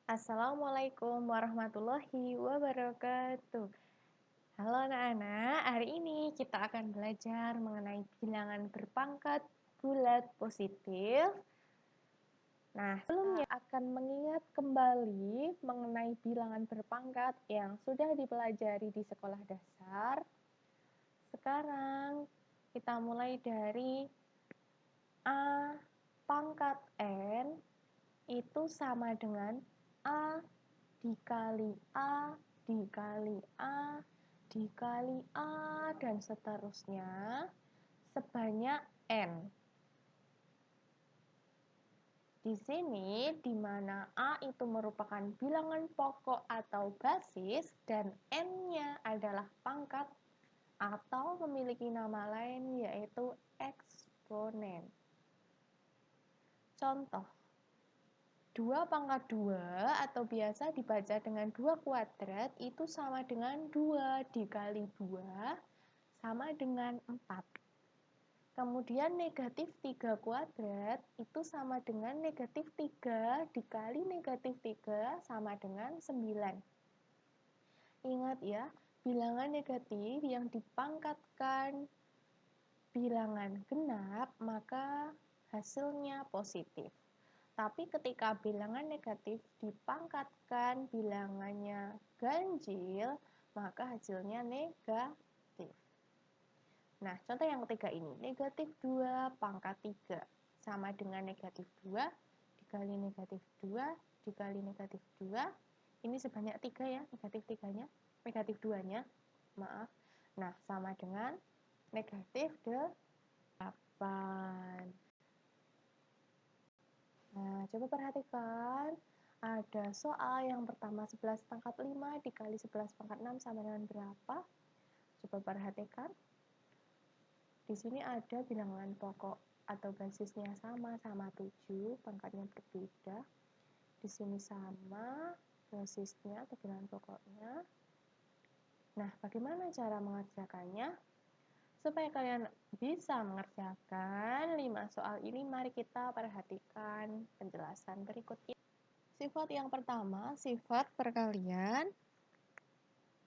Assalamualaikum warahmatullahi wabarakatuh. Halo anak-anak, hari ini kita akan belajar mengenai bilangan berpangkat bulat positif. Nah, sebelumnya akan mengingat kembali mengenai bilangan berpangkat yang sudah dipelajari di sekolah dasar. Sekarang kita mulai dari A pangkat N itu sama dengan A dikali A, dikali A, dikali A, dan seterusnya sebanyak N. Di sini, di mana A itu merupakan bilangan pokok atau basis dan N-nya adalah pangkat atau memiliki nama lain yaitu eksponen. Contoh, 2 pangkat 2 atau biasa dibaca dengan 2 kuadrat itu sama dengan 2 dikali 2 sama dengan 4. Kemudian negatif 3 kuadrat itu sama dengan negatif 3 dikali negatif 3 sama dengan 9. Ingat ya, bilangan negatif yang dipangkatkan bilangan genap maka hasilnya positif. Tapi ketika bilangan negatif dipangkatkan bilangannya ganjil, maka hasilnya negatif. Nah, contoh yang ketiga ini, negatif 2 pangkat 3 sama dengan negatif 2 dikali negatif 2 dikali negatif 2. Ini sebanyak 3 ya, negatif 3-nya, negatif 2-nya, maaf. Nah, sama dengan negatif 8. Nah, coba perhatikan. Ada soal yang pertama 11 pangkat 5 dikali 11 pangkat 6 sama dengan berapa? Coba perhatikan. Di sini ada bilangan pokok atau basisnya sama 7, pangkatnya berbeda. Di sini sama basisnya atau bilangan pokoknya. Nah, bagaimana cara mengerjakannya? Supaya kalian bisa mengerjakan 5 soal ini, mari kita perhatikan penjelasan berikut ini. Sifat yang pertama, sifat perkalian.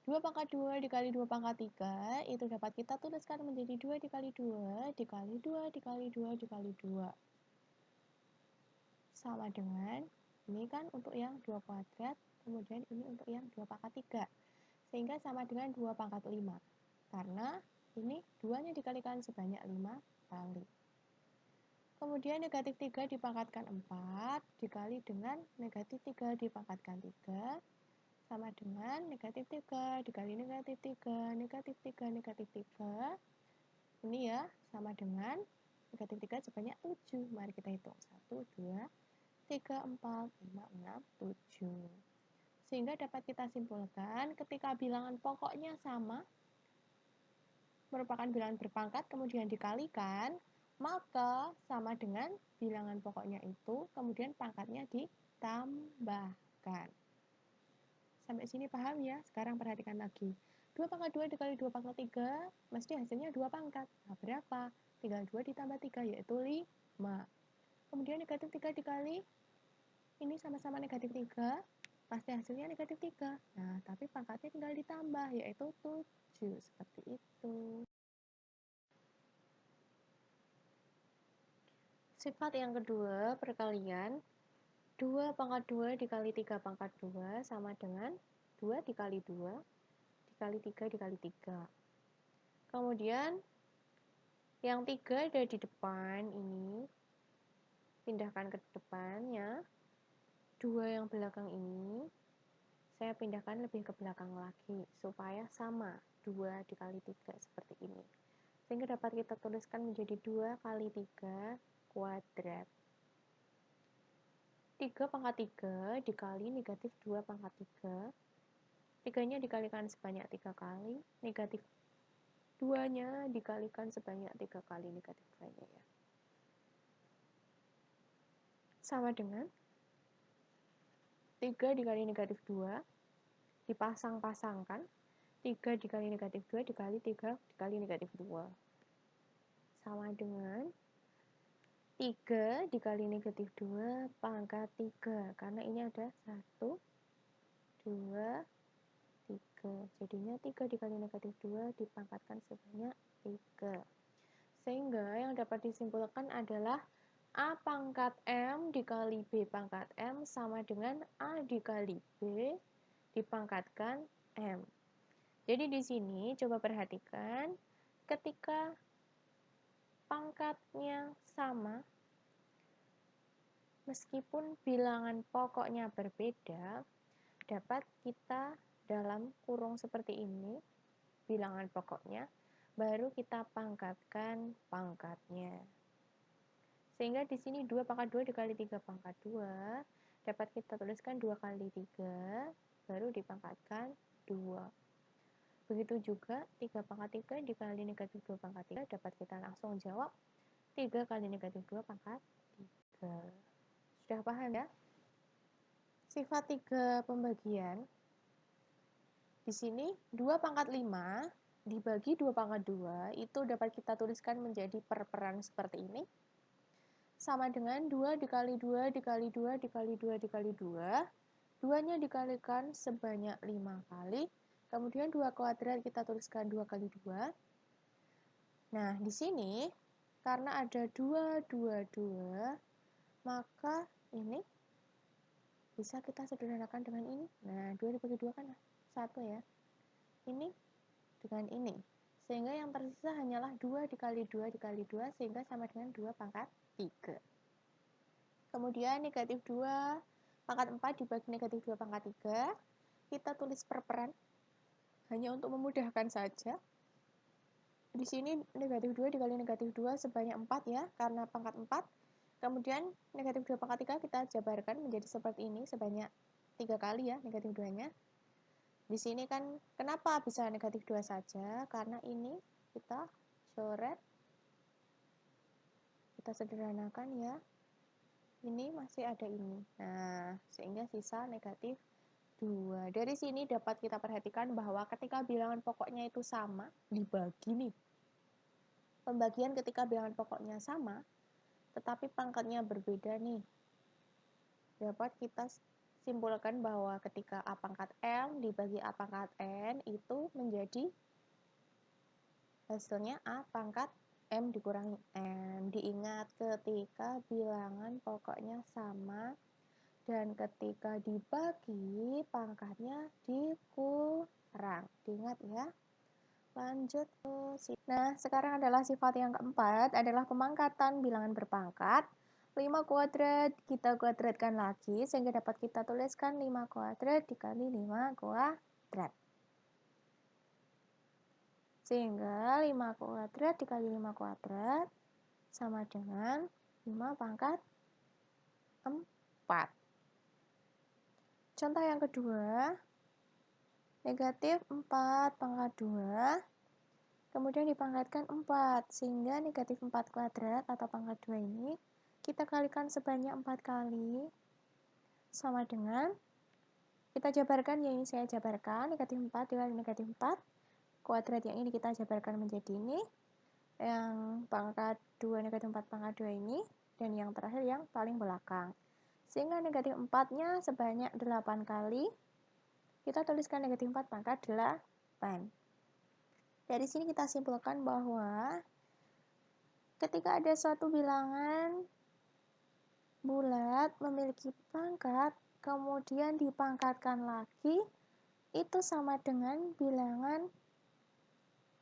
2 pangkat 2 dikali 2 pangkat 3 itu dapat kita tuliskan menjadi 2 dikali 2 dikali 2 dikali 2 dikali 2. Sama dengan, ini kan untuk yang 2 kuadrat, kemudian ini untuk yang 2 pangkat 3. Sehingga sama dengan 2 pangkat 5. Karena ini 2-nya dikalikan sebanyak 5 kali. Kemudian negatif 3 dipangkatkan 4 dikali dengan negatif 3 dipangkatkan 3. Sama dengan negatif 3 dikali negatif 3, negatif 3, negatif 3. Ini ya, sama dengan negatif 3 sebanyak 7. Mari kita hitung. 1, 2, 3, 4, 5, 6, 7. Sehingga dapat kita simpulkan ketika bilangan pokoknya sama, merupakan bilangan berpangkat, kemudian dikalikan, maka sama dengan bilangan pokoknya itu, kemudian pangkatnya ditambahkan. Sampai sini paham ya? Sekarang perhatikan lagi. 2 pangkat 2 dikali 2 pangkat 3, mesti hasilnya 2 pangkat. Nah, berapa? Tinggal 2 ditambah 3, yaitu 5. Kemudian negatif 3 dikali, ini sama-sama negatif 3, pasti hasilnya negatif 3. Nah, tapi pangkatnya tinggal ditambah, yaitu 7. Seperti itu. Sifat yang kedua, perkalian. 2 pangkat 2 dikali 3 pangkat 2 sama dengan 2 dikali 2 dikali 3 dikali 3. Kemudian yang 3 ada di depan ini, pindahkan ke depannya. 2 yang belakang ini, saya pindahkan lebih ke belakang lagi, supaya sama, 2 dikali 3 seperti ini. Sehingga dapat kita tuliskan menjadi 2 kali 3 kuadrat. 3 pangkat 3 dikali negatif 2 pangkat 3. 3-nya dikalikan sebanyak 3 kali, negatif 2-nya dikalikan sebanyak 3 kali negatif 2-nya ya. Sama dengan 3 dikali negatif 2, dipasang-pasangkan, 3 dikali negatif 2 dikali 3 dikali negatif 2. Sama dengan 3 dikali negatif 2 pangkat 3. Karena ini ada 1, 2, 3. Jadinya 3 dikali negatif 2 dipangkatkan sebanyak 3. Sehingga yang dapat disimpulkan adalah A pangkat M dikali B pangkat M sama dengan A dikali B dipangkatkan M. Jadi di sini coba perhatikan, ketika pangkatnya sama, meskipun bilangan pokoknya berbeda, dapat kita dalam kurung seperti ini, bilangan pokoknya, baru kita pangkatkan pangkatnya. Sehingga di sini 2 pangkat 2 dikali 3 pangkat 2, dapat kita tuliskan 2 kali 3, baru dipangkatkan 2. Begitu juga 3 pangkat 3 dikali negatif 2 pangkat 3, dapat kita langsung jawab 3 kali negatif 2 pangkat 3. Sudah paham ya? Sifat 3 pembagian. Di sini 2 pangkat 5 dibagi 2 pangkat 2 itu dapat kita tuliskan menjadi perperan seperti ini. Sama dengan 2 dikali 2 dikali 2 dikali 2 dikali 2. 2-nya dikalikan sebanyak 5 kali. Kemudian 2 kuadrat kita tuliskan 2 kali 2. Nah, di sini karena ada 2, 2, 2, maka ini bisa kita sederhanakan dengan ini. Nah, 2 dibagi 2 kan 1 ya. Ini dengan ini. Sehingga yang tersisa hanyalah 2 dikali 2 dikali 2, sehingga sama dengan 2 pangkat 3. Kemudian negatif 2 pangkat 4 dibagi negatif 2 pangkat 3. Kita tulis perperan hanya untuk memudahkan saja. Di sini negatif 2 dikali negatif 2 sebanyak 4 ya, karena pangkat 4. Kemudian negatif 2 pangkat 3 kita jabarkan menjadi seperti ini sebanyak 3 kali ya negatif 2-nya. Di sini kan kenapa bisa negatif 2 saja? Karena ini kita coret, kita sederhanakan ya. Ini masih ada ini. Nah, sehingga sisa negatif 2. Dari sini dapat kita perhatikan bahwa ketika bilangan pokoknya itu sama, dibagi nih. Pembagian ketika bilangan pokoknya sama, tetapi pangkatnya berbeda nih. Dapat kita simpulkan bahwa ketika A pangkat M dibagi A pangkat N itu menjadi hasilnya A pangkat M dikurangi N. Diingat ketika bilangan pokoknya sama dan ketika dibagi pangkatnya dikurang. Diingat ya. Lanjut. Nah, sekarang adalah sifat yang keempat, adalah pemangkatan bilangan berpangkat. 5 kuadrat kita kuadratkan lagi sehingga dapat kita tuliskan 5 kuadrat dikali 5 kuadrat. Sehingga 5 kuadrat dikali 5 kuadrat sama dengan 5 pangkat 4. Contoh yang kedua, negatif 4 pangkat 2, kemudian dipangkatkan 4, sehingga negatif 4 kuadrat atau pangkat 2 ini kita kalikan sebanyak 4 kali, sama dengan, kita jabarkan, yang ini saya jabarkan, negatif 4 dikali negatif 4, kuadrat yang ini kita jabarkan menjadi ini, yang pangkat 2 negatif 4 pangkat 2 ini, dan yang terakhir yang paling belakang. Sehingga negatif 4-nya sebanyak 8 kali, kita tuliskan negatif 4 pangkat 8. Dari sini kita simpulkan bahwa ketika ada suatu bilangan bulat memiliki pangkat, kemudian dipangkatkan lagi, itu sama dengan bilangan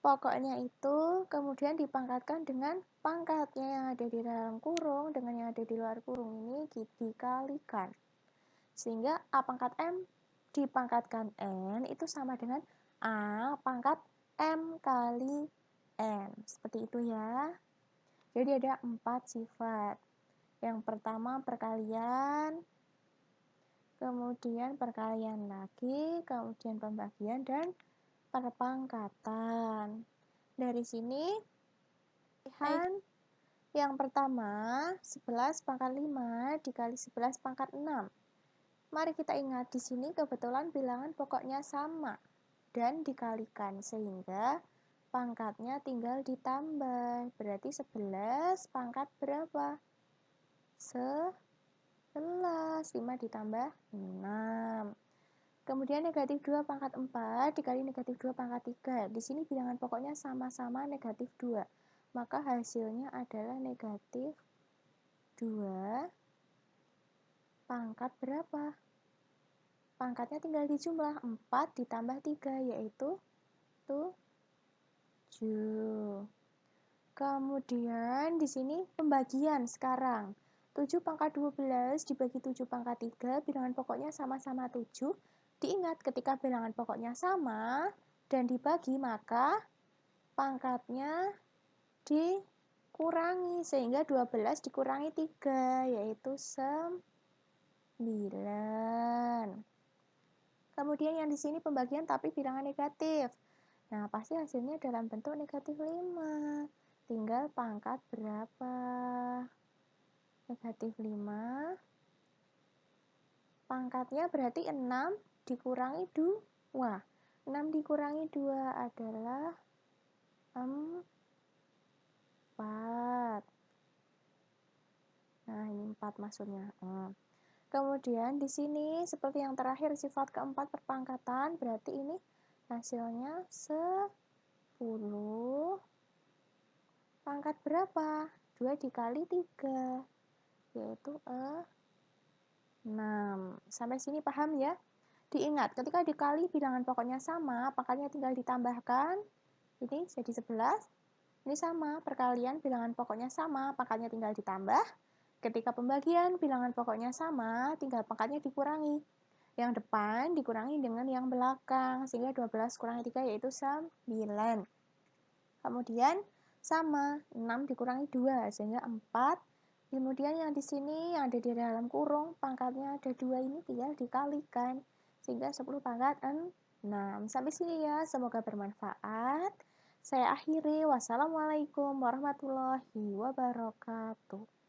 pokoknya itu, kemudian dipangkatkan dengan pangkatnya yang ada di dalam kurung dengan yang ada di luar kurung ini dikalikan. Sehingga A pangkat M dipangkatkan N itu sama dengan A pangkat M kali N. Seperti itu ya. Jadi ada 4 sifat. Yang pertama perkalian, kemudian perkalian lagi, kemudian pembagian, dan perpangkatan. Dari sini, lihat yang pertama 11 pangkat 5 dikali 11 pangkat 6. Mari kita ingat di sini kebetulan bilangan pokoknya sama dan dikalikan sehingga pangkatnya tinggal ditambah. Berarti 11 pangkat berapa? 11. 5 ditambah 6. Kemudian negatif 2 pangkat 4 dikali negatif 2 pangkat 3. Di sini bilangan pokoknya sama-sama negatif 2. Maka hasilnya adalah negatif 2 pangkat berapa? Pangkatnya tinggal dijumlah. 4 ditambah 3 yaitu 7. Kemudian di sini pembagian sekarang. 7 pangkat 12 dibagi 7 pangkat 3, bilangan pokoknya sama-sama 7. Diingat ketika bilangan pokoknya sama dan dibagi, maka pangkatnya dikurangi. Sehingga 12 dikurangi 3, yaitu 9. Kemudian yang di sini pembagian tapi bilangan negatif. Nah, pasti hasilnya dalam bentuk negatif 5. Tinggal pangkat berapa? Negatif 5. Pangkatnya berarti 6 dikurangi 2. 6 dikurangi 2 adalah 4. Nah, ini 4 maksudnya. Kemudian di sini seperti yang terakhir sifat keempat perpangkatan, berarti ini hasilnya 10. Pangkat berapa? 2 dikali 3, yaitu 6. Sampai sini paham ya? Diingat, ketika dikali bilangan pokoknya sama, pangkatnya tinggal ditambahkan. Ini jadi 11. Ini sama, perkalian bilangan pokoknya sama, pangkatnya tinggal ditambah. Ketika pembagian bilangan pokoknya sama, tinggal pangkatnya dikurangi. Yang depan dikurangi dengan yang belakang, sehingga 12 kurangi 3 yaitu 9. Kemudian sama, 6 dikurangi 2, sehingga 4. Kemudian yang di sini, yang ada di dalam kurung, pangkatnya ada 2 ini tinggal dikalikan. Sehingga 10 pangkat 6. Sampai sini ya, semoga bermanfaat. Saya akhiri, wassalamualaikum warahmatullahi wabarakatuh.